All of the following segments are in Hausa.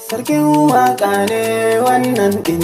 Sarkin waka ne wannan din.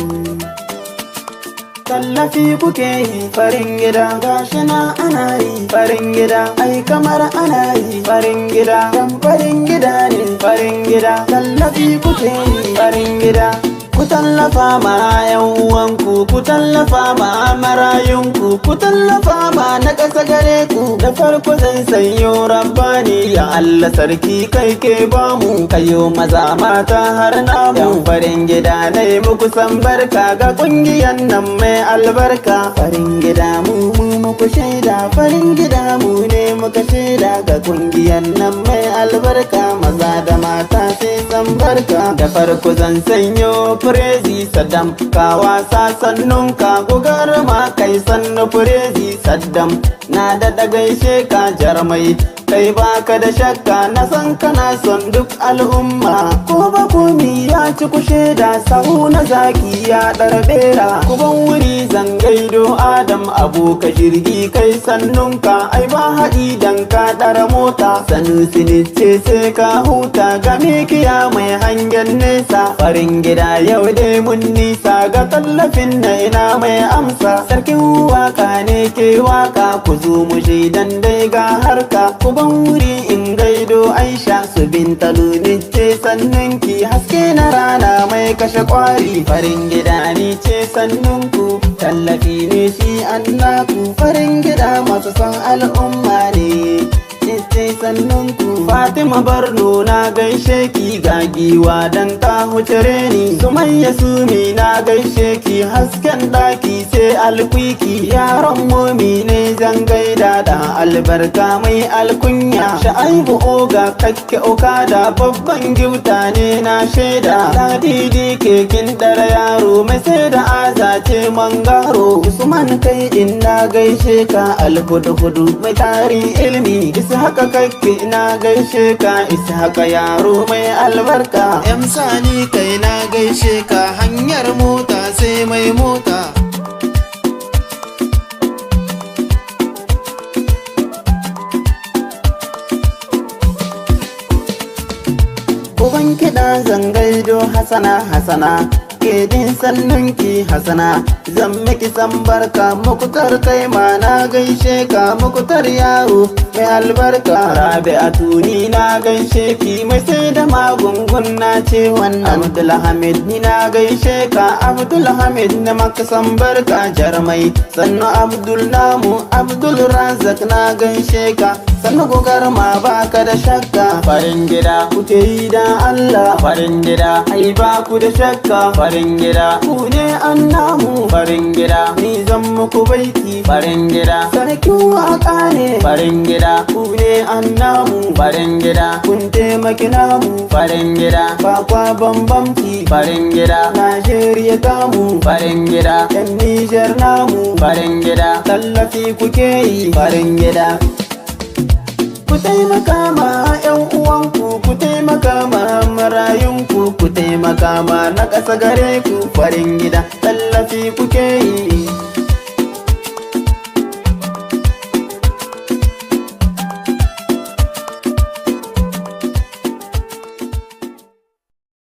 Tallafi kuke yi farin gida, gashi na ana yi farin gida, ai kamar ana yi farin gida, dan farin gida ne farin gida. Tallafi kuke yi farin gida, ku tallafa ma yan uwanku, ku tallafa ma marayunku, ku tallafa ma na ƙasa gare ku. Da farko zan sanyo rabbani, ya Allah sarki kai ke bamu, kayo maza mata har namu. Yan farin gida ne muku san barka, ga kungiyan nan mai albarka. Farin gida mu muku shaida, farin gida mu ne muka shaida, ga kungiyan nan mai albarka. Maza da mata sai san barka. Da farko zan sanyo Furezi Saddam, ka wasa sannunka gugarma kai sannu Furezi Saddam, na da gaishe ka jarmai, kai baka da shakka na san kana son duk al'umma. Ko ba komi ya ci ku shaida, sahu na zaki ya ɗarbera, ku ban wuri zan gaido Adam aboka jirgi kai sannunka, ai ba haɗi dan ka ɗara mota. Sanusi ce sai ka huta, game kiya mai hangen nesa. Farin gida yau dai mun nisa, ga tallafin na ina mai amsa. Sarkin waka ne ke waka, ku zo mu shaidan dai ga harka. Ku ban wuri in gaido Aisha su binta ce sannunki, haske na rana mai kashe kwari. Farin gida ni ce sannunku, tallafi ne shi annaku. Farin gida masu son al'umma ne ce sannunku. Fatima Barno na gaishe ki, ga giwa dan ta hucere ni. Sumayya Sumi na gaishe ki, hasken daki sai alkwiki. Yaron momi ne zan gaida, da albarka mai alkunya. Sha'aibu oga kakke okada, babban gifta ne na shaida. Ladidi kekin dara yaro, mai sai da aza ce mangaro. Usman kai in na gaishe ka, alhudu mai tarin ilmi. Isa haka kakke na gaishe ka, isa haka yaro mai albarka. Sani kai na gaishe ka, hanyar mota sai mai mota. Uban kiɗa zan gaido Hasana Hasana, kedin sannunki Hasana, zan miki san barka. Mukutar kai ma na gaishe ka, mukutar yaro mai albarka. Rabi'atu ni na gaishe ki, mai sai da magunguna ce wannan. Abdulhamid ni na gaishe ka, Abdulhamid na maka san barka. Jarmai sannu Abdul namu, Abdul Razak na gaishe ka, sannu gogar ma baka da shakka. Farin gida kuke yi da Allah, farin gida ai ba ku da shakka. Farin gida ku ne an namu, farin gida ni zan muku baiti. Farin gida sarkin waka ne, farin gida ku ne an namu. Farin gida kun taimaki namu, farin gida ba kwa bambamci. Farin gida Najeriya tamu, farin gida yan Nijar namu. Farin gida tallafi kuke yi, farin gida ku taimaka ma yan uwanku, ku taimaka ma marayunku, ku taimaka ma na ƙasa gare ku. Farin gida tallafi kuke yi.